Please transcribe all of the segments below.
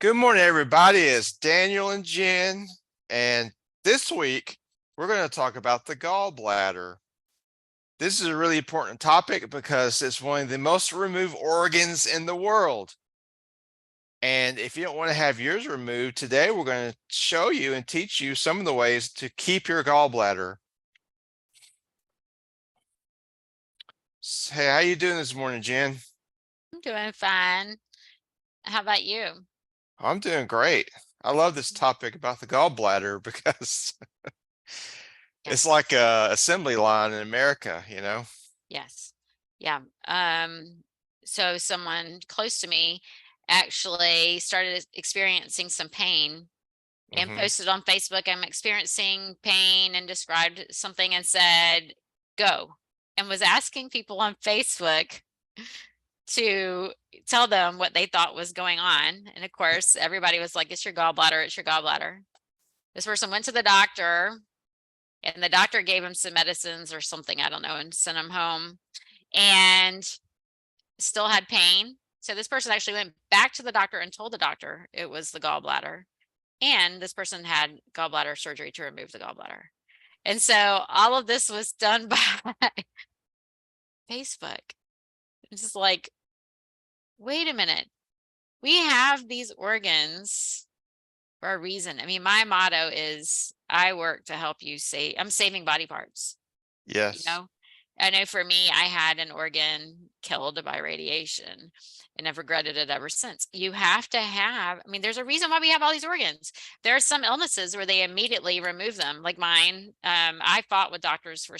Good morning, everybody. It's Daniel and Jen, and this week we're going to talk about the gallbladder. This is a really important topic because it's one of the most removed organs in the world. And if you don't want to have yours removed, today we're going to show you and teach you some of the ways to keep your gallbladder. Hey, how you doing this morning, Jen? I'm doing fine. How about you? I'm doing great. I love this topic about the gallbladder because it's Yes. like a assembly line in America, you know? Yes. Yeah. So someone close to me actually started experiencing some pain and Mm-hmm. posted on Facebook, I'm experiencing pain, and described something and said, go, and was asking people on Facebook to tell them what they thought was going on. And of course, everybody was like, it's your gallbladder, it's your gallbladder. This person went to the doctor, and the doctor gave him some medicines or something, I don't know, and sent him home, and still had pain. So this person actually went back to the doctor and told the doctor it was the gallbladder. And this person had gallbladder surgery to remove the gallbladder. And so all of this was done by Facebook. It's just like, wait a minute. We have these organs for a reason. I mean, my motto is I work to help you save, I'm saving body parts. Yes. I know for me, I had an organ killed by radiation and I've regretted it ever since. You have to have, I mean, there's a reason why we have all these organs. There are some illnesses where they immediately remove them, like mine. I fought with doctors for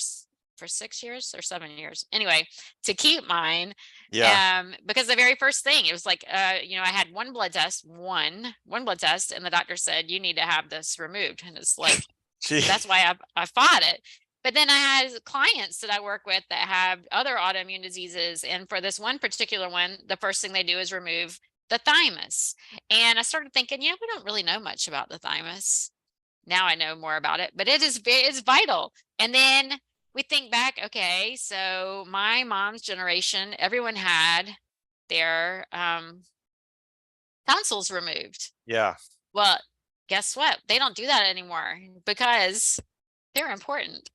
6 years or 7 years anyway to keep mine. Yeah. Because the very first thing, it was like, I had one blood test, one blood test, and the doctor said, you need to have this removed. And it's like, Gee. that's why I fought it. But then I had clients that I work with that have other autoimmune diseases. And for this one particular one, the first thing they do is remove the thymus. And I started thinking, we don't really know much about the thymus. Now I know more about it, but it's vital. And then we think back, okay, so my mom's generation, everyone had their tonsils removed. Yeah. Well, guess what? They don't do that anymore because they're important.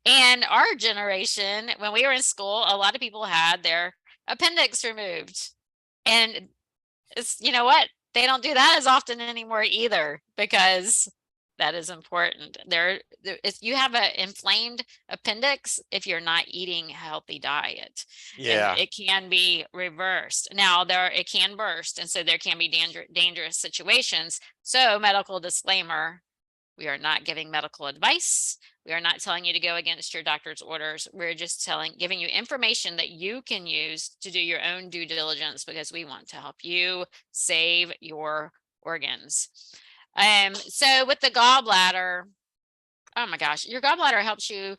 And our generation, when we were in school, a lot of people had their appendix removed. And it's, you know what? They don't do that as often anymore either, because that is important. If you have an inflamed appendix, if you're not eating a healthy diet, and Yeah. it can be reversed. Now it can burst, and so there can be dangerous situations. So medical disclaimer, we are not giving medical advice. We are not telling you to go against your doctor's orders. We're just giving you information that you can use to do your own due diligence, because we want to help you save your organs. So with the gallbladder, oh my gosh, your gallbladder helps you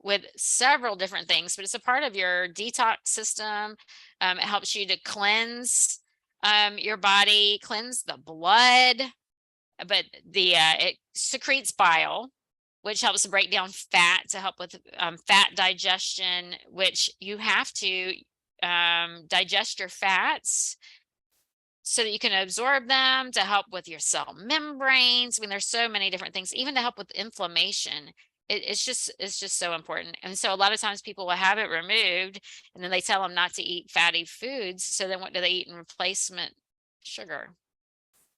with several different things, but it's a part of your detox system. It helps you to cleanse your body, cleanse the blood, but it secretes bile, which helps to break down fat to help with fat digestion, which you have to digest your fats so that you can absorb them to help with your cell membranes. I mean, there's so many different things, even to help with inflammation. It's just so important. And so a lot of times people will have it removed, and then they tell them not to eat fatty foods. So then what do they eat in replacement? Sugar,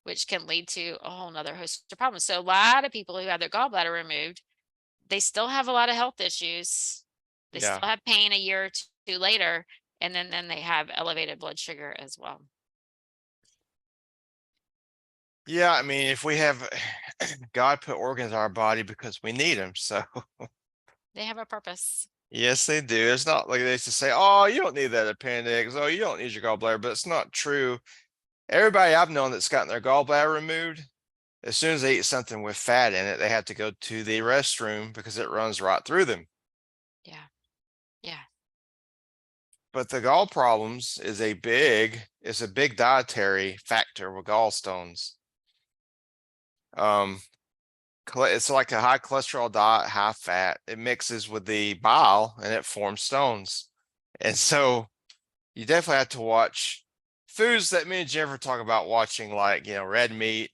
which can lead to a whole nother host of problems. So a lot of people who have their gallbladder removed, they still have a lot of health issues. They Yeah. still have pain a year or two later, and then they have elevated blood sugar as well. Yeah. I mean, if we have God put organs in our body because we need them. So They have a purpose. yes, they do. It's not like they used to say, oh, you don't need that appendix. Oh, you don't need your gallbladder, but it's not true. Everybody I've known that's gotten their gallbladder removed, as soon as they eat something with fat in it, they have to go to the restroom because it runs right through them. Yeah. Yeah. But the gall problems is a big dietary factor with gallstones. It's like a high cholesterol diet, high fat. It mixes with the bile and it forms stones. And so you definitely have to watch foods that me and Jennifer talk about watching, like, red meat,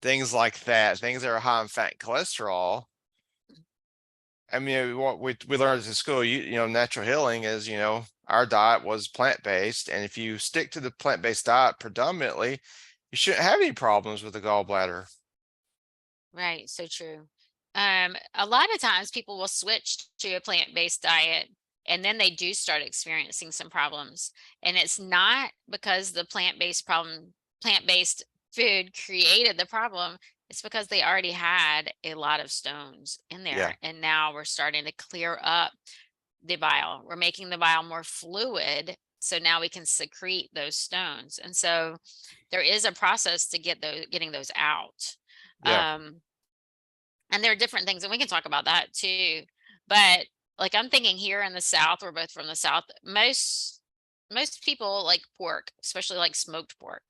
things like that, things that are high in fat and cholesterol. I mean, what we learned in school, natural healing is, our diet was plant-based. And if you stick to the plant-based diet predominantly, you shouldn't have any problems with the gallbladder. Right, so true. A lot of times people will switch to a plant-based diet and then they do start experiencing some problems. And it's not because the plant-based food created the problem. It's because they already had a lot of stones in Yeah. there. And now we're starting to clear up the bile. We're making the bile more fluid. So now we can secrete those stones. And so there is a process to getting those out. Yeah. And there are different things, and we can talk about that too. But like I'm thinking here in the South, we're both from the South. Most people like pork, especially like smoked pork.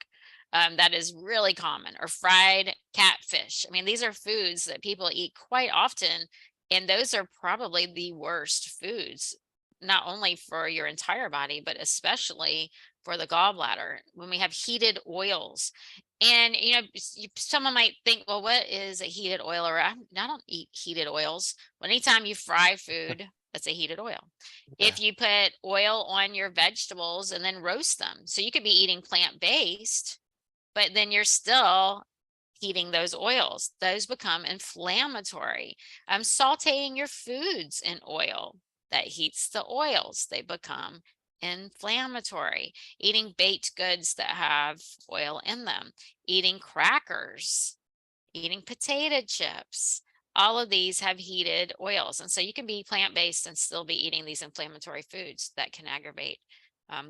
That is really common, or fried catfish. I mean, these are foods that people eat quite often, and those are probably the worst foods, not only for your entire body, but especially for the gallbladder. When we have heated oils, and someone might think, well, what is a heated oil? Or I don't eat heated oils. Well, anytime you fry food, that's a heated oil. Yeah. If you put oil on your vegetables and then roast them, so you could be eating plant-based, but then you're still heating those oils. Those become inflammatory. Sauteing your foods in oil, that heats the oils. They become inflammatory. Eating baked goods that have oil in them, eating crackers, eating potato chips. All of these have heated oils. And so you can be plant-based and still be eating these inflammatory foods that can aggravate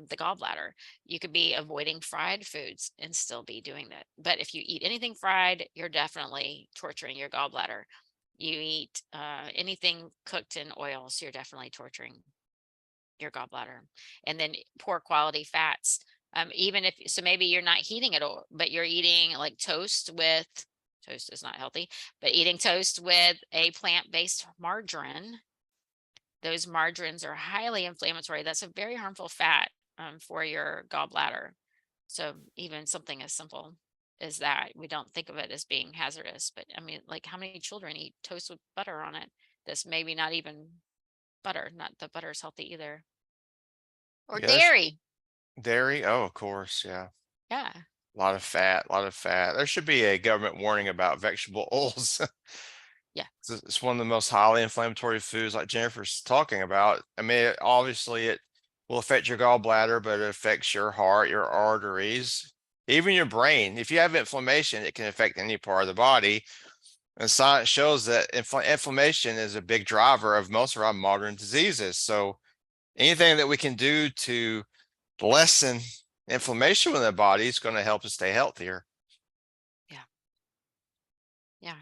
the gallbladder. You could be avoiding fried foods and still be doing that. But if you eat anything fried, you're definitely torturing your gallbladder. You eat anything cooked in oils, you're definitely torturing your gallbladder. And then poor quality fats. Even if so, maybe you're not heating it all, but you're eating like toast is not healthy, but eating toast with a plant-based margarine. Those margarines are highly inflammatory. That's a very harmful fat for your gallbladder. So even something as simple as that, we don't think of it as being hazardous. But I mean, like, how many children eat toast with butter on it? That's maybe not even butter. Not the butter is healthy either. Or Yeah. There's dairy. dairy. Oh, of course. Yeah. Yeah. A lot of fat, a lot of fat. There should be a government warning about vegetable oils. Yeah. It's one of the most highly inflammatory foods, like Jennifer's talking about. I mean, obviously it will affect your gallbladder, but it affects your heart, your arteries, even your brain. If you have inflammation, it can affect any part of the body. And science shows that inflammation is a big driver of most of our modern diseases. So anything that we can do to lessen inflammation in the body is going to help us stay healthier. Yeah. Yeah.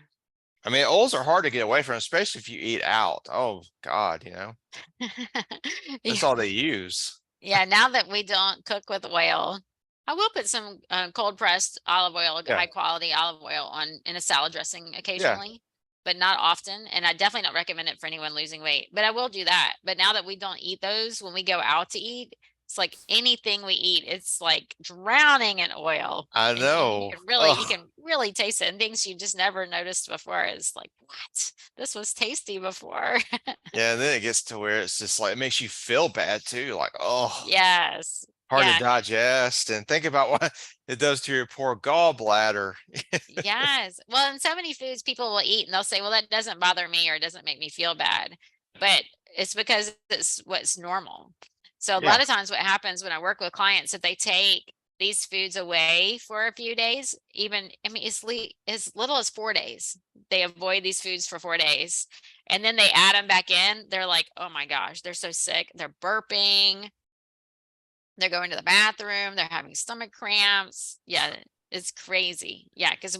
I mean, oils are hard to get away from, especially if you eat out. Oh God, that's Yeah. all they use. Yeah. Now that we don't cook with oil, I will put some cold pressed olive oil, Yeah. high quality olive oil on in a salad dressing Yeah. occasionally, but not often. And I definitely don't recommend it for anyone losing weight, but I will do that. But now that we don't eat those when we go out to eat, it's like anything we eat, it's like drowning in oil. I And you know. can really taste it. And things you just never noticed before is like, what? This was tasty before. Yeah, and then it gets to where it's just like it makes you feel bad too. Like, oh, Yes. hard to Yeah. digest. And think about what it does to your poor gallbladder. Yes. Well, in so many foods people will eat and they'll say, well, that doesn't bother me or it doesn't make me feel bad. But it's because it's what's normal. So a Yeah. lot of times what happens when I work with clients, if they take these foods away for a few days, even, I mean, as little as 4 days, they avoid these foods for 4 days and then they add them back in. They're like, oh my gosh, they're so sick. They're burping. They're going to the bathroom, they're having stomach cramps. Yeah, it's crazy. Yeah, because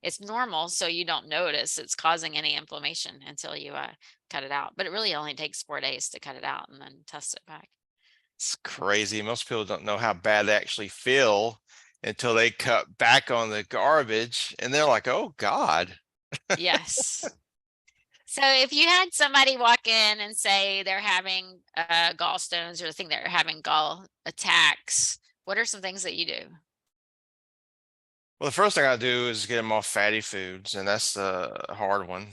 it's normal, so you don't notice it's causing any inflammation until you cut it out. But it really only takes 4 days to cut it out and then test it back. It's crazy. Most people don't know how bad they actually feel until they cut back on the garbage and they're like, oh God. Yes. So if you had somebody walk in and say they're having gallstones or think they're having gall attacks, What are some things that you do? Well, the first thing I do is get them off fatty foods, and that's the hard one.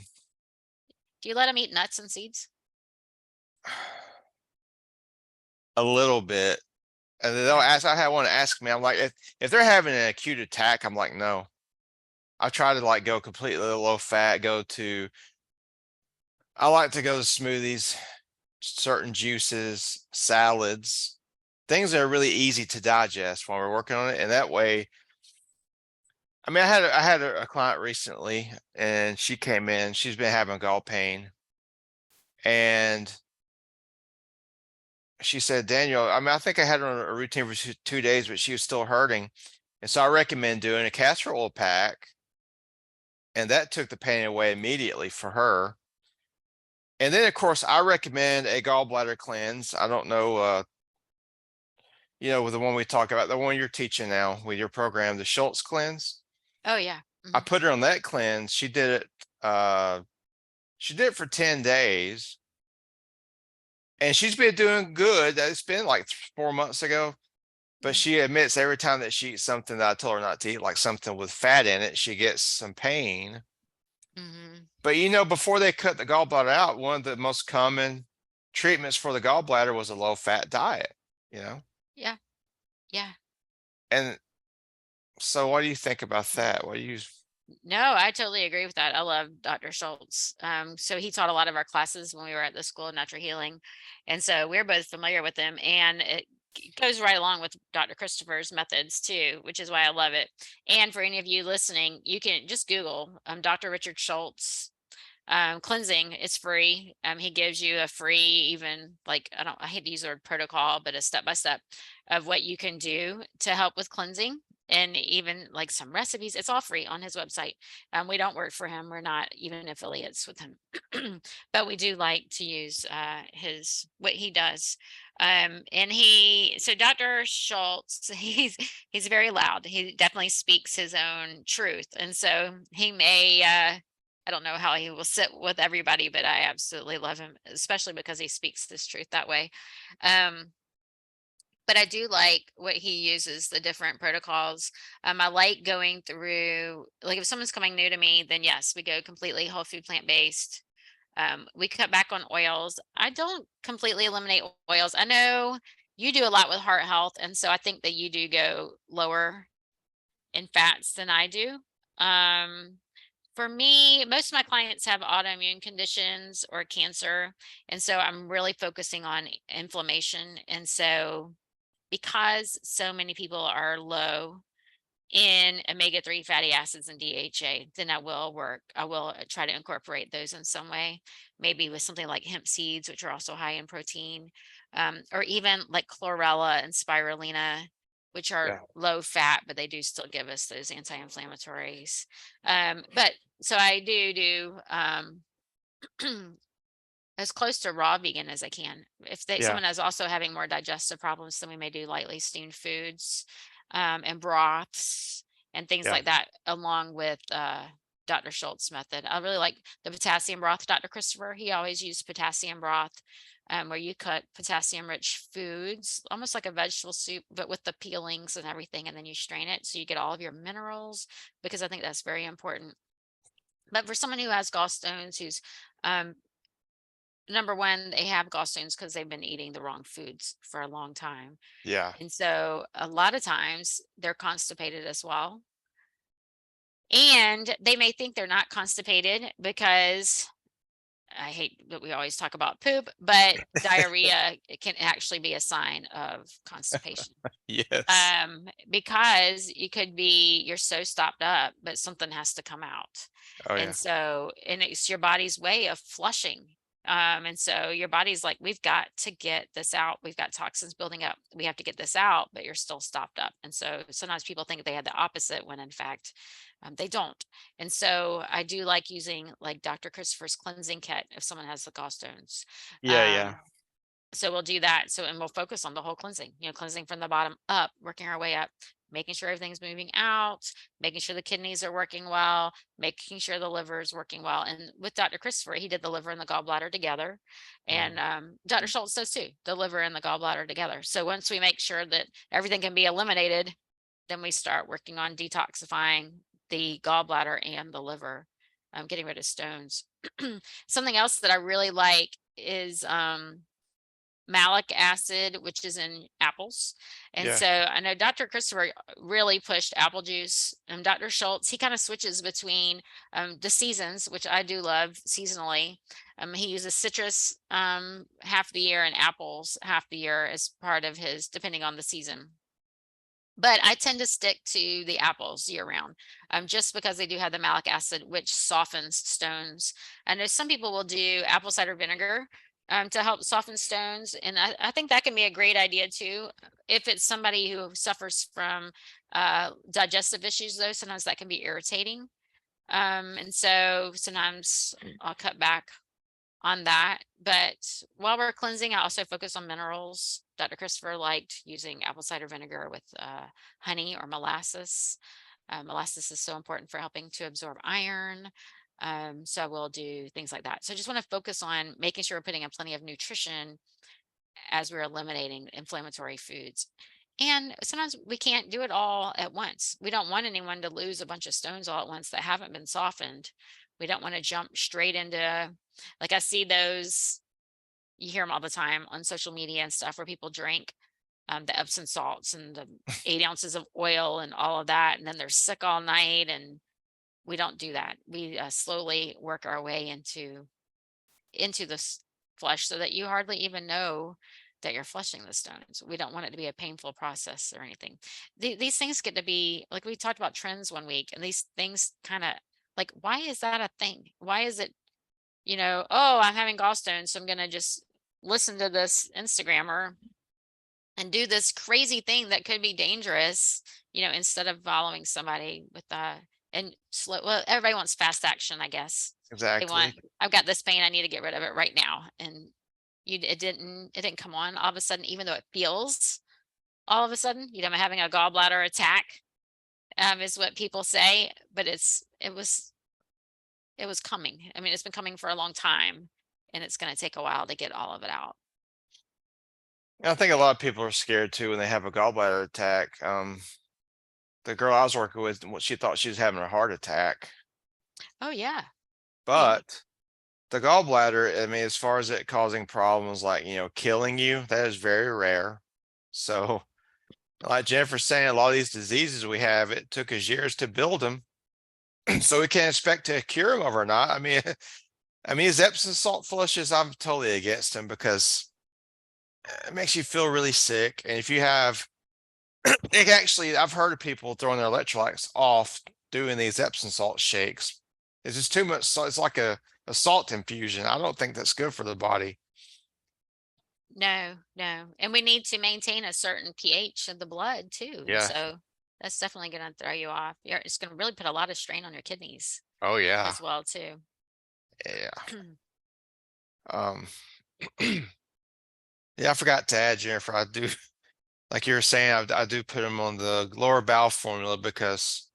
Do you let them eat nuts and seeds? A little bit. And then they'll Okay. ask, I had one ask me, I'm like, if they're having an acute attack, I'm like, no. I try to like go completely low fat, I like to go to smoothies, certain juices, salads, things that are really easy to digest while we're working on it. And that way, I mean, I had a client recently and she came in, she's been having gall pain. And she said, Daniel, I mean, I think I had her on a routine for 2 days, but she was still hurting. And so I recommend doing a castor oil pack. And that took the pain away immediately for her. And then, of course, I recommend a gallbladder cleanse. I don't know, with the one we talk about, the one you're teaching now with your program, the Schultz cleanse. Oh yeah. I put her on that cleanse. She did it for 10 days. And she's been doing good. It's been like 4 months ago. But she admits every time that she eats something that I told her not to eat, like something with fat in it, she gets some pain. Mm-hmm. But before they cut the gallbladder out, one of the most common treatments for the gallbladder was a low fat diet, you know? Yeah. Yeah. And so what do you think about that? What do you No, I totally agree with that. I love Dr. Schultz. So he taught a lot of our classes when we were at the School of Natural Healing. And so we're both familiar with him. And it goes right along with Dr. Christopher's methods too, which is why I love it. And for any of you listening, you can just Google Dr. Richard Schultz cleansing. It's free. He gives you a free, even like, I hate to use the word protocol, but a step-by-step of what you can do to help with cleansing, and even like some recipes. It's all free on his website. We don't work for him. We're not even affiliates with him, but we do like to use what he does. So Dr. Schultz, he's very loud. He definitely speaks his own truth. And so he may I don't know how he will sit with everybody, but I absolutely love him, especially because he speaks this truth that way. Um, but I do like what he uses, the different protocols. I like going through, like if someone's coming new to me, then yes, we go completely whole food plant based. We cut back on oils. I don't completely eliminate oils. I know you do a lot with heart health, and so I think that you do go lower in fats than I do. Um, for me, most of my clients have autoimmune conditions or cancer. And so I'm really focusing on inflammation. And so because so many people are low in omega-3 fatty acids and DHA, then I will try to incorporate those in some way, maybe with something like hemp seeds, which are also high in protein, or even like chlorella and spirulina, which are Yeah. low fat, but they do still give us those anti-inflammatories. But so I do as close to raw vegan as I can. If Yeah. someone is also having more digestive problems, then we may do lightly steamed foods, and broths and things Yeah. like that, along with Dr. Schultz method. I really like the potassium broth, Dr. Christopher. He always used potassium broth, where you cut potassium rich foods, almost like a vegetable soup, but with the peelings and everything, and then you strain it so you get all of your minerals, because I think that's very important. But for someone who has gallstones, who's um, number one, they have gallstones because they've been eating the wrong foods for a long time. Yeah. And so a lot of times they're constipated as well. And they may think they're not constipated because I hate that we always talk about poop, but diarrhea it can actually be a sign of constipation. Yes. Because you could be you're so stopped up, but something has to come out. Oh And yeah. so, and it's your body's way of flushing. And so your body's like, we've got to get this out. We've got toxins building up. We have to get this out, but you're still stopped up. And so sometimes people think they had the opposite when in fact they don't. And so I do like using like Dr. Christopher's cleansing kit if someone has the gallstones. Yeah. Yeah. Um, so we'll do that. So, and we'll focus on the whole cleansing, cleansing from the bottom up, working our way up, making sure everything's moving out, making sure the kidneys are working well, making sure the liver is working well. And with Dr. Christopher, he did the liver and the gallbladder together. And Dr. Schultz does too, the liver and the gallbladder together. So once we make sure that everything can be eliminated, then we start working on detoxifying the gallbladder and the liver, getting rid of stones. Something else that I really like is malic acid, which is in apples. And Yeah. so I know Dr. Christopher really pushed apple juice. Dr. Schultz, he kind of switches between the seasons, which I do love seasonally. He uses citrus half the year and apples half the year as part of his, depending on the season. But I tend to stick to the apples year round, just because they do have the malic acid, which softens stones. I know some people will do apple cider vinegar to help soften stones, and I think that can be a great idea too. If it's somebody who suffers from digestive issues, though, sometimes that can be irritating. And so sometimes I'll cut back on that. But while we're cleansing, I also focus on minerals. Dr. Christopher liked using apple cider vinegar with honey or molasses. Molasses is so important for helping to absorb iron. So we'll do things like that. So I just want to focus on making sure we're putting in plenty of nutrition as we're eliminating inflammatory foods. And sometimes we can't do it all at once. We don't want anyone to lose a bunch of stones all at once that haven't been softened. We don't want to jump straight into, like, I see those, you hear them all the time on social media and stuff, where people drink the Epsom salts and the 8 ounces of oil and all of that. And then they're sick all night. And we don't do that. We slowly work our way into this flush so that you hardly even know that you're flushing the stones. We don't want it to be a painful process or anything. These things get to be, like, we talked about trends one week, and these things kind of, like, why is that a thing? Why is it, oh, I'm having gallstones, so I'm going to just listen to this Instagrammer and do this crazy thing that could be dangerous, instead of following somebody with and slow. Well, everybody wants fast action, I guess. They want, Exactly. I've got this pain, I need to get rid of it right now. And it didn't come on all of a sudden, even though it feels all of a sudden, I'm having a gallbladder attack, is what people say, but it was coming. I mean, it's been coming for a long time, and it's going to take a while to get all of it out. I think a lot of people are scared too when they have a gallbladder attack. The girl I was working with, she thought she was having a heart attack, Oh yeah. but the gallbladder, I mean, as far as it causing problems like, killing you, that is very rare. So, like Jennifer's saying, a lot of these diseases we have, it took us years to build them. So we can't expect to cure them overnight. I mean, his Epsom salt flushes, I'm totally against them because it makes you feel really sick. And if you have, I've heard of people throwing their electrolytes off doing these Epsom salt shakes. It's just too much salt. It's like a salt infusion. I don't think that's good for the body. No, no. And we need to maintain a certain pH of the blood too. Yeah. So that's definitely going to throw you off. It's going to really put a lot of strain on your kidneys Oh yeah. as well too. Yeah. Um, yeah, I forgot to add, Jennifer, I do, like you were saying, I do put them on the lower bowel formula because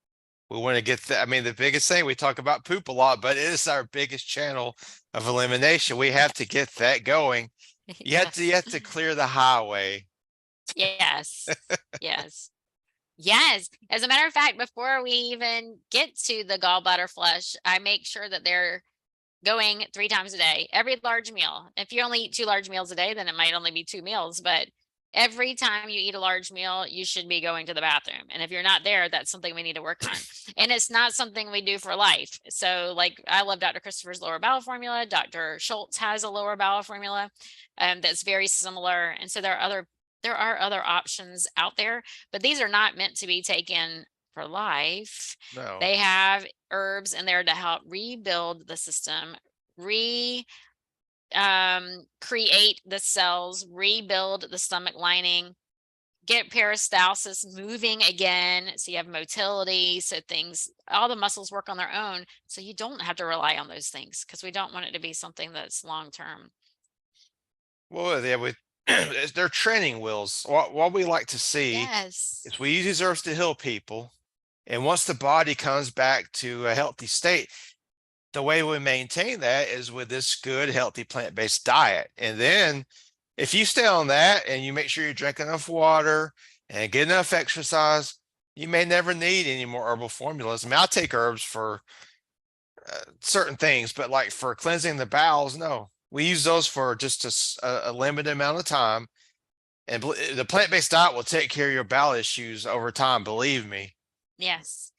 we want to get that. I mean, the biggest thing, we talk about poop a lot, but it is our biggest channel of elimination. We have to get that going. You have to clear the highway. Yes. Yes. Yes. As a matter of fact, before we even get to the gallbladder flush, I make sure that they're going 3 times a day, every large meal. If you only eat 2 large meals a day, then it might only be 2 meals, but every time you eat a large meal, you should be going to the bathroom. And if you're not there, that's something we need to work on. And it's not something we do for life. So, like, I love Dr. Christopher's lower bowel formula. Dr. Schultz has a lower bowel formula that's very similar. And so there are other options out there, but these are not meant to be taken for life. No. They have herbs in there to help rebuild the system, create the cells, rebuild the stomach lining, get peristalsis moving again. So you have motility. So all the muscles work on their own. So you don't have to rely on those things because we don't want it to be something that's long term. Well, yeah, they're training wheels. What we like to see Yes. is we use these herbs to heal people. And once the body comes back to a healthy state, the way we maintain that is with this good, healthy plant-based diet. And then if you stay on that and you make sure you drink enough water and get enough exercise, you may never need any more herbal formulas. I mean, I'll take herbs for certain things, but like for cleansing the bowels, no. We use those for just a limited amount of time. And the plant-based diet will take care of your bowel issues over time, believe me. Yes.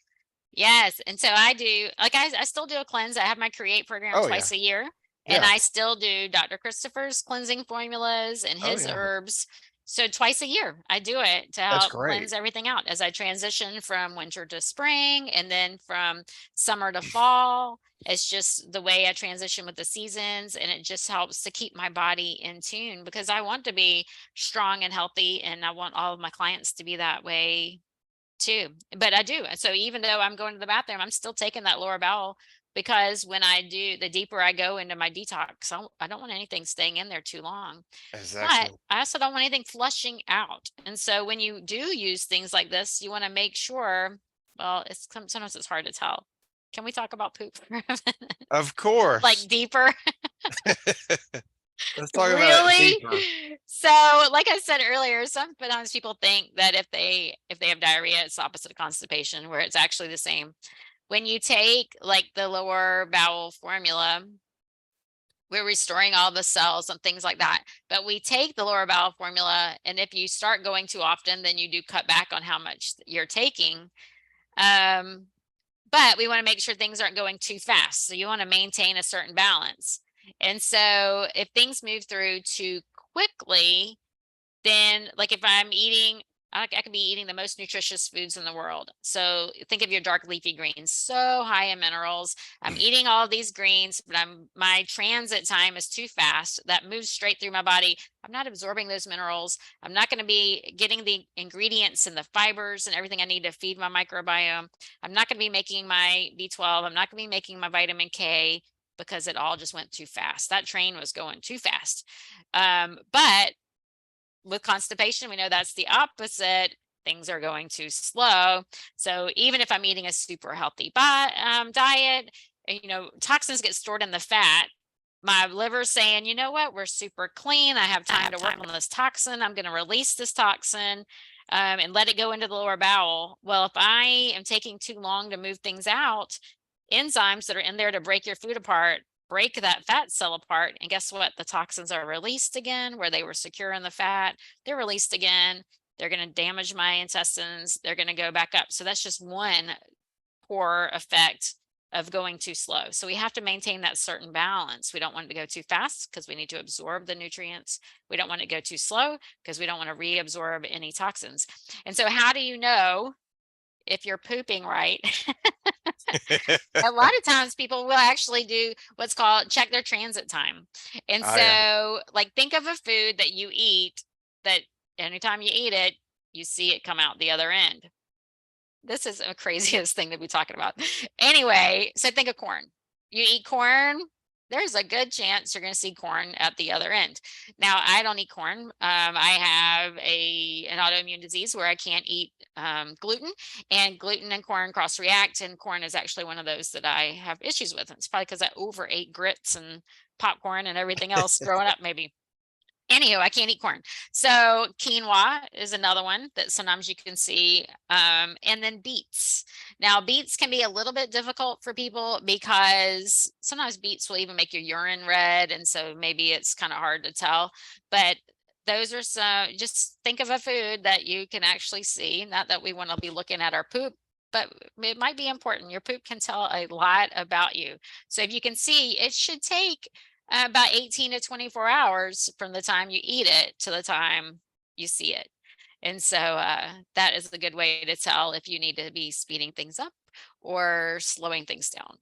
Yes. And so I do, like, I still do a cleanse. I have my Create program Oh yeah. twice a year. And Yeah. I still do Dr. Christopher's cleansing formulas and Oh his yeah. herbs. So twice a year, I do it to That's help great. cleanse everything out as I transition from winter to spring and then from summer to fall. It's just the way I transition with the seasons, and it just helps to keep my body in tune because I want to be strong and healthy, and I want all of my clients to be that way too. But I do. So even though I'm going to the bathroom, I'm still taking that lower bowel because when I do, the deeper I go into my detox, I don't want anything staying in there too long. But Exactly. I also don't want anything flushing out. And so when you do use things like this, you want to make sure, well, sometimes it's hard to tell. Can we talk about poop for a minute? Of Like course. deeper? Let's talk about it Really? deeper. So, like I said earlier, sometimes people think that if they have diarrhea, it's the opposite of constipation, where it's actually the same. When you take like the lower bowel formula, we're restoring all the cells and things like that. But we take the lower bowel formula, and if you start going too often, then you do cut back on how much you're taking. Um, but we want to make sure things aren't going too fast. So you want to maintain a certain balance. And so if things move through too quickly, then like if I'm eating, I could be eating the most nutritious foods in the world. So think of your dark leafy greens, so high in minerals. I'm eating all of these greens, but my transit time is too fast. That moves straight through my body. I'm not absorbing those minerals. I'm not going to be getting the ingredients and the fibers and everything I need to feed my microbiome. I'm not going to be making my B12. I'm not going to be making my vitamin K because it all just went too fast. That train was going too fast. But with constipation, we know that's the opposite. Things are going too slow. So even if I'm eating a super healthy diet, toxins get stored in the fat. My liver's saying, you know what, we're super clean. I have time to work on this toxin. I'm going to release this toxin and let it go into the lower bowel. Well, if I am taking too long to move things out, enzymes that are in there to break your food apart break that fat cell apart, and guess what, the toxins are released again where they were secure in the fat. They're released again. They're going to damage my intestines. They're going to go back up. So that's just one poor effect of going too slow. So we have to maintain that certain balance. We don't want it to go too fast because we need to absorb the nutrients. We don't want it to go too slow because we don't want to reabsorb any toxins. And so how do you know if you're pooping right? A lot of times people will actually do what's called check their transit time. And Oh yeah. so like think of a food that you eat that anytime you eat it, you see it come out the other end. This is the craziest thing to be talking about. Anyway, so think of corn. You eat corn, there's a good chance you're going to see corn at the other end. Now, I don't eat corn. I have an autoimmune disease where I can't eat gluten, and gluten and corn cross react, and corn is actually one of those that I have issues with. It's probably because I overate grits and popcorn and everything else growing up, maybe. Anywho, I can't eat corn. So quinoa is another one that sometimes you can see. And then beets. Now, beets can be a little bit difficult for people because sometimes beets will even make your urine red. And so maybe it's kind of hard to tell. But those are some, just think of a food that you can actually see. Not that we want to be looking at our poop, but it might be important. Your poop can tell a lot about you. So if you can see, it should take about 18 to 24 hours from the time you eat it to the time you see it. And so that is a good way to tell if you need to be speeding things up or slowing things down.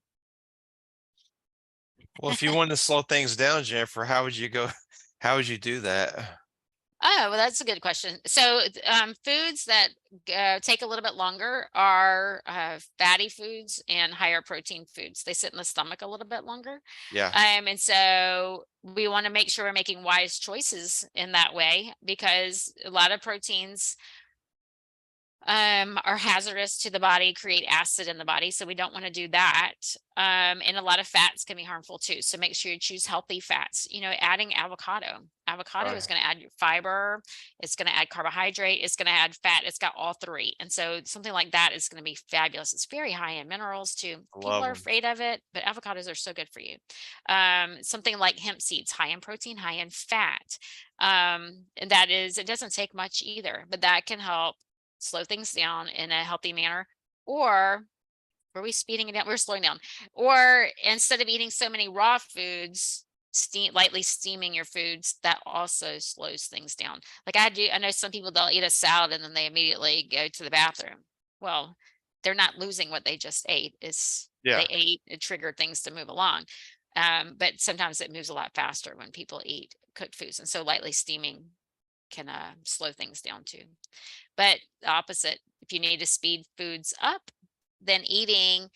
Well, if you wanted to slow things down, Jennifer, how would you go? How would you do that? Oh, well, that's a good question. So, foods that take a little bit longer are fatty foods and higher protein foods. They sit in the stomach a little bit longer. Yeah. And so we want to make sure we're making wise choices in that way because a lot of proteins are hazardous to the body, create acid in the body. So we don't want to do that. And a lot of fats can be harmful too. So make sure you choose healthy fats. Adding avocado. Avocado is Right. going to add your fiber, it's going to add carbohydrate, it's going to add fat, it's got all three. And so something like that is going to be fabulous. It's very high in minerals too. I People love are them. afraid of it, but avocados are so good for you. Something like hemp seeds, high in protein, high in fat. And that is, it doesn't take much either, but that can help slow things down in a healthy manner. Or were we speeding it down? We're slowing down. Or instead of eating so many raw foods, lightly steaming your foods, that also slows things down. Like I know some people, they'll eat a salad and then they immediately go to the bathroom. Well, they're not losing what they just ate. They Yeah. ate, it triggered things to move along. But sometimes it moves a lot faster when people eat cooked foods. And so lightly steaming can slow things down too. But the opposite, if you need to speed foods up, then eating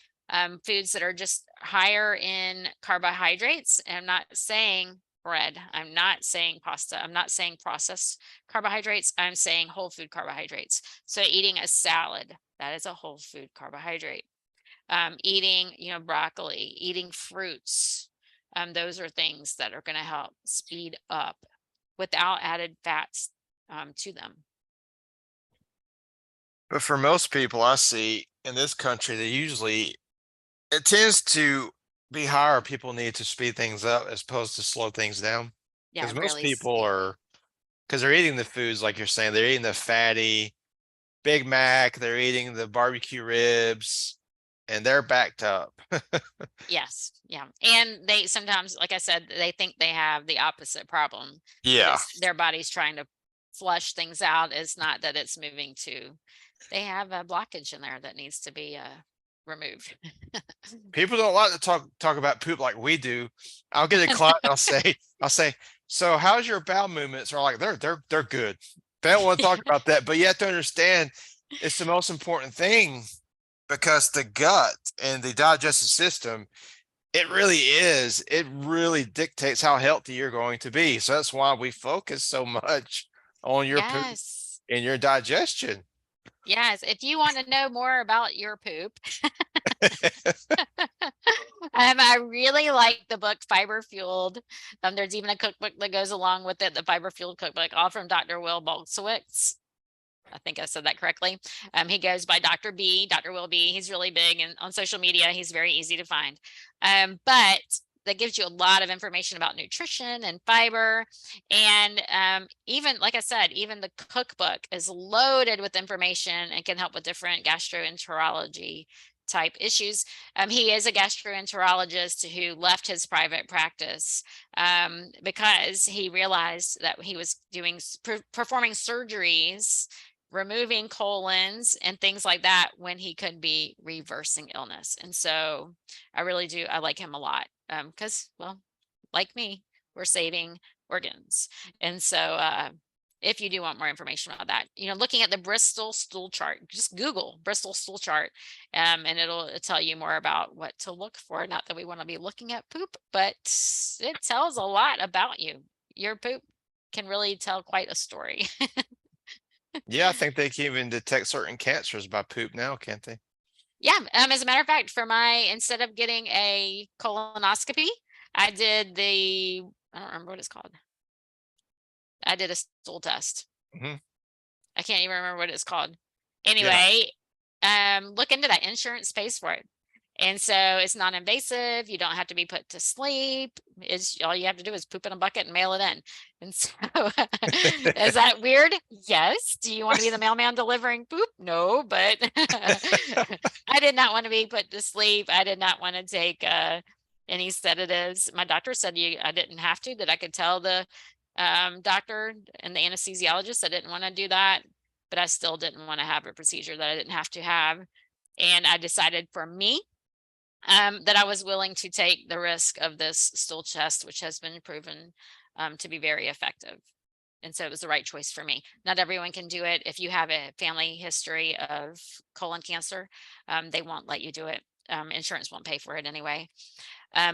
foods that are just higher in carbohydrates. And I'm not saying bread, I'm not saying pasta, I'm not saying processed carbohydrates, I'm saying whole food carbohydrates. So eating a salad, that is a whole food carbohydrate. Eating, broccoli, eating fruits, those are things that are going to help speed up without added fats to them. But for most people I see in this country, it tends to be higher. People need to speed things up as opposed to slow things down. Yeah, Because most really. people Yeah. are, because they're eating the foods like you're saying, they're eating the fatty Big Mac, they're eating the barbecue ribs, and they're backed up. Yes. Yeah. And they sometimes, like I said, they think they have the opposite problem, that Yeah. their body's trying to flush things out. It's not that it's moving to, they have a blockage in there that needs to be removed. People don't like to talk about poop like we do. I'll get a client, I'll say, so how's your bowel movements? Or like they're good. They don't want to talk about that, but you have to understand it's the most important thing because the gut and the digestive system, it really dictates how healthy you're going to be. So that's why we focus so much on your poop Yes. and your digestion. Yes. If you want to know more about your poop, I really like the book Fiber Fueled. There's even a cookbook that goes along with it, the Fiber Fueled cookbook, all from Dr. Will Boltzowitz. I think I said that correctly. He goes by Dr. B, Dr. Will B. He's really big and on social media. He's very easy to find. But that gives you a lot of information about nutrition and fiber. And even, like I said, even the cookbook is loaded with information and can help with different gastroenterology type issues. He is a gastroenterologist who left his private practice because he realized that he was performing surgeries, removing colons and things like that when he could be reversing illness. And so I like him a lot because, well, like me, we're saving organs. And so if you do want more information about that, looking at the Bristol stool chart, just Google Bristol stool chart, and it'll tell you more about what to look for. Not that we want to be looking at poop, but it tells a lot about you. Your poop can really tell quite a story. Yeah, I think they can even detect certain cancers by poop now, can't they? Yeah, as a matter of fact, instead of getting a colonoscopy, I did I don't remember what it's called. I did a stool test. Mhm. I can't even remember what it's called. Yeah. Anyway, look into that. Insurance pays for it. And so it's non-invasive. You don't have to be put to sleep. It's all you have to do is poop in a bucket and mail it in. And so is that weird? Yes. Do you want to be the mailman delivering poop? No, but I did not want to be put to sleep. I did not want to take any sedatives. My doctor said I didn't have to, that I could tell the doctor and the anesthesiologist I didn't want to do that, but I still didn't want to have a procedure that I didn't have to have. And I decided for me that I was willing to take the risk of this stool test, which has been proven to be very effective. And so it was the right choice for me. Not everyone can do it. If you have a family history of colon cancer, they won't let you do it. Insurance won't pay for it anyway. So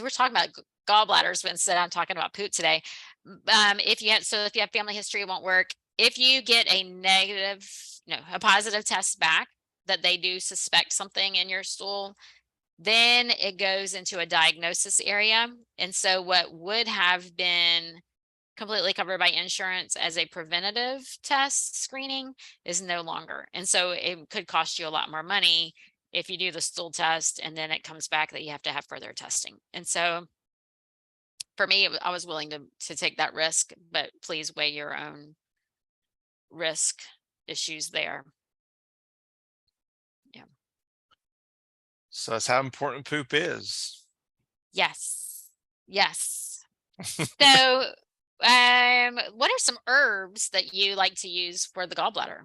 we're talking about gallbladders, but instead I'm talking about poop today. If you have family history, it won't work. If you get a negative, a positive test back that they do suspect something in your stool, then it goes into a diagnosis area. And so what would have been completely covered by insurance as a preventative test screening is no longer. And so it could cost you a lot more money if you do the stool test and then it comes back that you have to have further testing. And so for me, I was willing to take that risk, but please weigh your own risk issues there. Yeah. So that's how important poop is. Yes. Yes. So what are some herbs that you like to use for the gallbladder?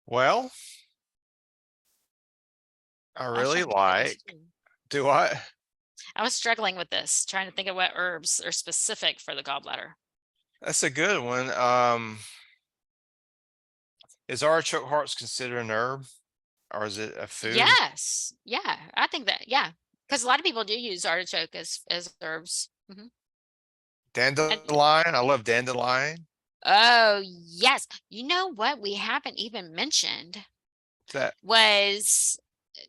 Well, I really like, do I? I was struggling with this, trying to think of what herbs are specific for the gallbladder. That's a good one. Is artichoke hearts considered an herb, or is it a food? Yes. Yeah. I think that, yeah. Because a lot of people do use artichoke as herbs. Dandelion. I love dandelion. Oh, yes. You know what we haven't even mentioned That, was,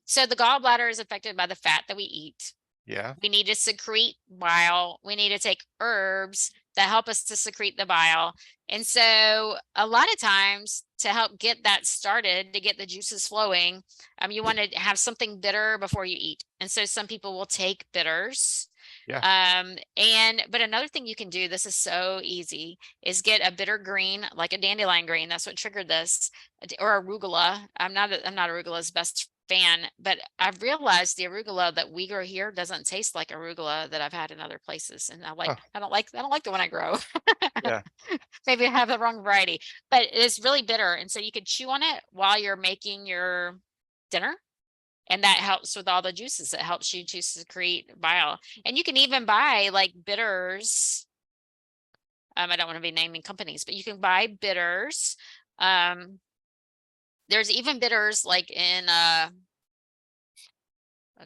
so the gallbladder is affected by the fat that we eat. yeah. We need to secrete bile. We need to take herbs that help us to secrete the bile. And so a lot of times to help get that started, to get the juices flowing, you want to have something bitter before you eat. And so some people will take bitters. Yeah. But another thing you can do, this is so easy, is get a bitter green, like a dandelion green. That's what triggered this, or arugula. I'm not arugula's best fan, but I've realized the arugula that we grow here doesn't taste like arugula that I've had in other places. And Huh. I don't like the one I grow. Yeah. Maybe I have the wrong variety, but it's really bitter. And so you could chew on it while you're making your dinner. And that helps with all the juices. It helps you to secrete bile. And you can even buy like bitters. I don't want to be naming companies, but you can buy bitters. There's even bitters like in oh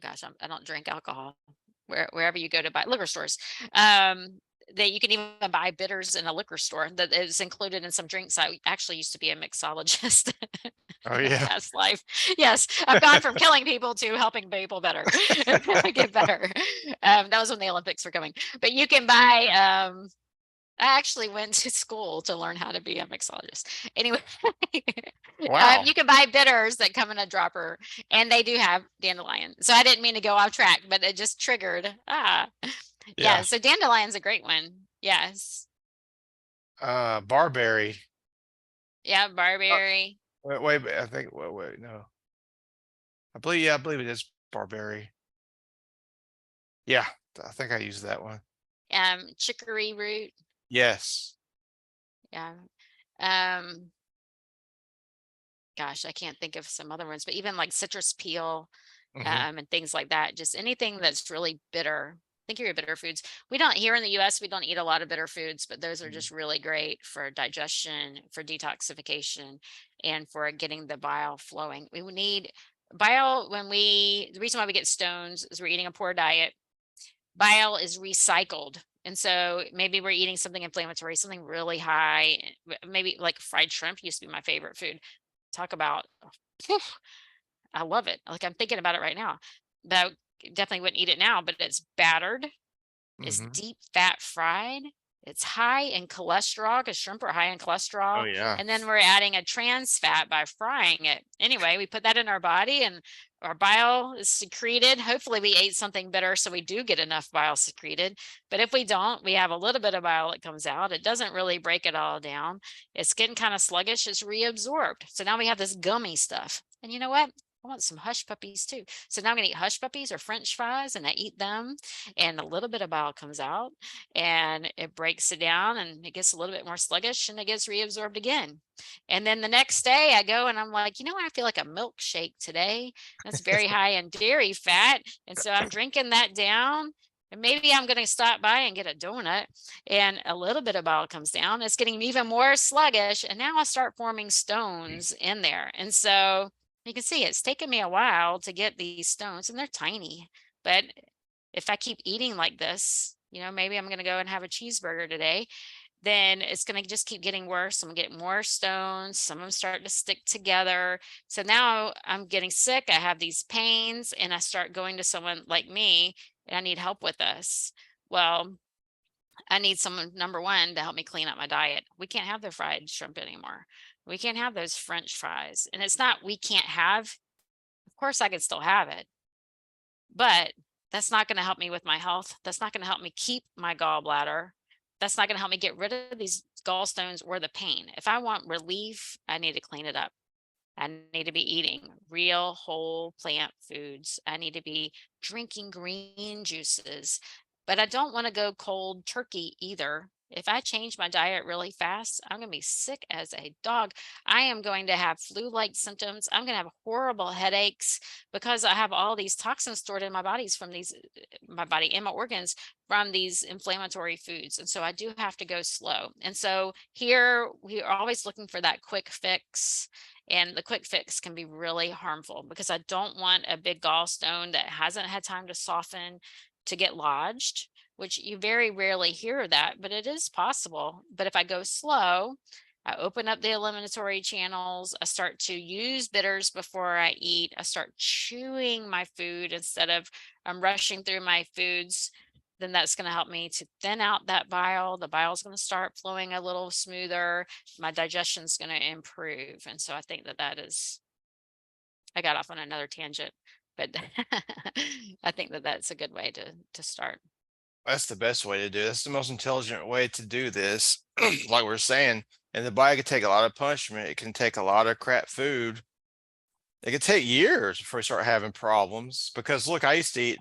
gosh, I don't drink alcohol. Wherever you go to buy liquor stores. That you can even buy bitters in a liquor store that is included in some drinks. I actually used to be a mixologist Oh in a yeah. past life. Yes, I've gone from killing people to helping people better get better. That was when the Olympics were coming. But you can buy. I actually went to school to learn how to be a mixologist. Anyway, Wow. you can buy bitters that come in a dropper, and they do have dandelion. So I didn't mean to go off track, but it just triggered. Yeah. So dandelion's a great one. Yes. Barberry. Yeah, barberry. Wait, I think, wait, no. I believe it is barberry. Yeah, I think I used that one. Chicory root. Yes. Yeah. Gosh, I can't think of some other ones, but even like citrus peel, and things like that. Just anything that's really bitter. Think of your bitter foods. We don't here in the US, we don't eat a lot of bitter foods, but those are just really great for digestion, for detoxification, and for getting the bile flowing. We would need bile the reason why we get stones is we're eating a poor diet. Bile is recycled. And so maybe we're eating something inflammatory, something really high, maybe like fried shrimp used to be my favorite food. Talk about, I love it. Like I'm thinking about it right now, but I definitely wouldn't eat it now, but it's battered. It's deep fat fried. It's high in cholesterol because shrimp are high in Oh cholesterol. yeah. And then we're adding a trans fat by frying it. Anyway, we put that in our body and our bile is secreted. Hopefully we ate something bitter so we do get enough bile secreted. But if we don't, we have a little bit of bile that comes out. It doesn't really break it all down. It's getting kind of sluggish. It's reabsorbed. So now we have this gummy stuff. And you know what? I want some hush puppies too. So now I'm gonna eat hush puppies or French fries and I eat them and a little bit of bile comes out and it breaks it down and it gets a little bit more sluggish and it gets reabsorbed again. And then the next day I go and I'm like, you know what? I feel like a milkshake today. That's very high in dairy fat. And so I'm drinking that down And maybe I'm going to stop by and get a donut, and a little bit of bile comes down. It's getting even more sluggish. And now I start forming stones in there. And so you can see it's taken me a while to get these stones, and they're tiny. But if I keep eating like this, maybe I'm going to go and have a cheeseburger today, then it's going to just keep getting worse. I'm going to get more stones. Some of them start to stick together. So now I'm getting sick. I have these pains, and I start going to someone like me, and I need help with this. Well, I need someone, number one, to help me clean up my diet. We can't have the fried shrimp anymore. We can't have those French fries. And it's not we can't have, of course I could still have it, but that's not going to help me with my health. That's not going to help me keep my gallbladder. That's not going to help me get rid of these gallstones or the pain. If I want relief, I need to clean it up. I need to be eating real whole plant foods. I need to be drinking green juices, but I don't want to go cold turkey either. If I change my diet really fast, I'm going to be sick as a dog. I am going to have flu-like symptoms. I'm going to have horrible headaches because I have all these toxins stored in my bodies from my body and my organs from these inflammatory foods. And so I do have to go slow. And so here we are always looking for that quick fix. And the quick fix can be really harmful because I don't want a big gallstone that hasn't had time to soften to get lodged, which you very rarely hear that, but it is possible. But if I go slow, I open up the eliminatory channels, I start to use bitters before I eat, I start chewing my food instead of rushing through my foods, then that's going to help me to thin out that bile. The bile is going to start flowing a little smoother. My digestion is going to improve. And so I think that is, I got off on another tangent, but I think that's a good way to start. That's the best way to do it. That's the most intelligent way to do this. Like we're saying, and the body can take a lot of punishment. It can take a lot of crap food. It could take years before you start having problems. Because look, I used to eat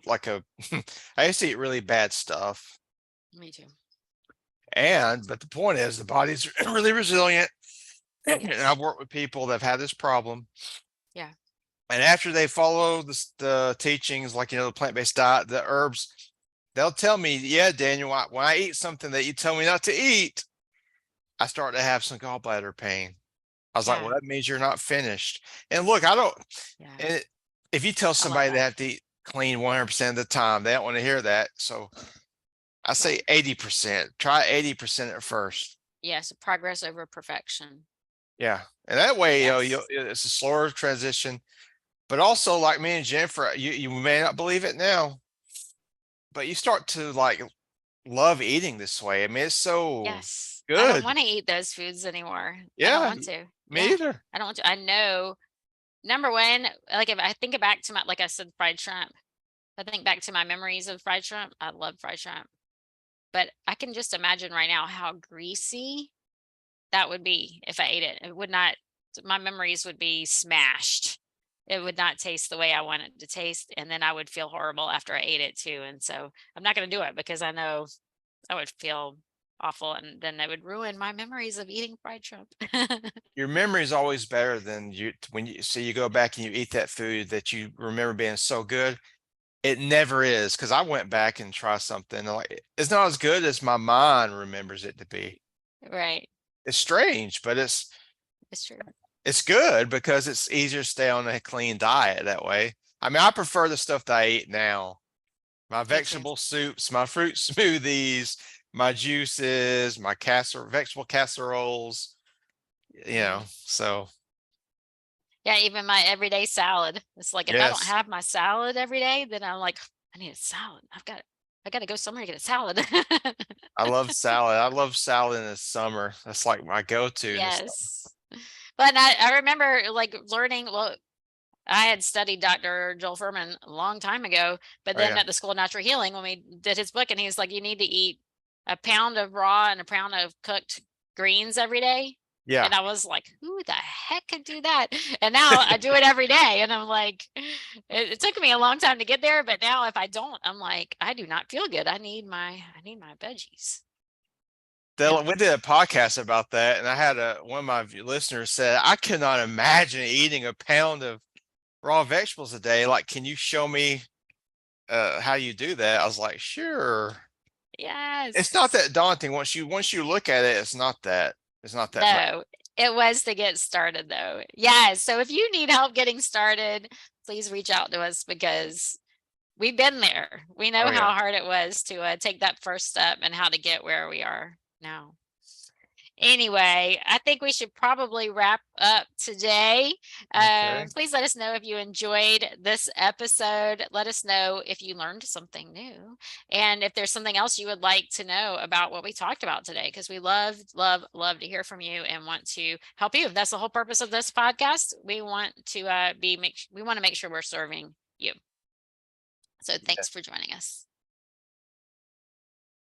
I used to eat really bad stuff. Me too. But the point is, the body's really resilient. And I've worked with people that have had this problem. Yeah. And after they follow the teachings, like, the plant-based diet, the herbs, they'll tell me, yeah, Daniel, when I eat something that you tell me not to eat, I start to have some gallbladder pain. I was like, well, Yeah. that means you're not finished. And look, I don't, Yeah. and if you tell I love somebody they that. have to eat clean 100% of the time, they don't want to hear that. So I say 80%, try 80% at first. Yes. Progress over perfection. Yeah. And that way, Yes. it's a slower transition, but also like me and Jennifer, you may not believe it now, but you start to like love eating this way. I mean, it's so Yes. I don't good. want to eat those foods anymore. I don't Yeah, want to. me Yeah. either. I don't want to. I know, number one, like if I think back to like I said, fried shrimp, I think back to my memories of fried shrimp. I love fried shrimp, but I can just imagine right now how greasy that would be if I ate it. It would not, my memories would be smashed. It would not taste the way I want it to taste. And then I would feel horrible after I ate it too. And so I'm not going to do it because I know I would feel awful, and then it would ruin my memories of eating fried shrimp. Your memory is always better than when you go back and you eat that food that you remember being so good. It never is, because I went back and tried something like it's not as good as my mind remembers it to be. Right. It's strange, but It's true. it's good because it's easier to stay on a clean diet that way. I mean, I prefer the stuff that I eat now. My Me too. vegetable soups, my fruit smoothies, my juices, my vegetable casseroles, Mhm. so Yeah, even my everyday salad. It's like if I don't yes. have my salad every day, then I'm like, I need a salad. I got to go somewhere to get a salad. I love salad. I love salad in the summer. That's like my go-to in the summer. Yes. But I remember like learning, well, I had studied Dr. Joel Furman a long time ago, but Oh then yeah. at the School of Natural Healing, when we did his book, and he's like, you need to eat a pound of raw and a pound of cooked greens every day. Yeah. And I was like, who the heck could do that? And now I do it every day. And I'm like, it took me a long time to get there, but now if I don't, I'm like, I do not feel good. I need my veggies. Yeah. We did a podcast about that, and I had one of my listeners said, I cannot imagine eating a pound of raw vegetables a day. Like, can you show me how you do that. I was like, sure. It's not Yes. that daunting. Once you look at it, it's not that much. No, it was to get started though. Yes. So if you need help getting started, please reach out to us because we've been there. We know Oh how yeah. hard it was to take that first step and how to get where we are now. Anyway, I think we should probably wrap up today. Okay. Please let us know if you enjoyed this episode. Let us know if you learned something new and if there's something else you would like to know about what we talked about today, because we love to hear from you and want to help you. That's the whole purpose of this podcast. We want to we want to make sure we're serving you. So Yeah. thanks for joining us.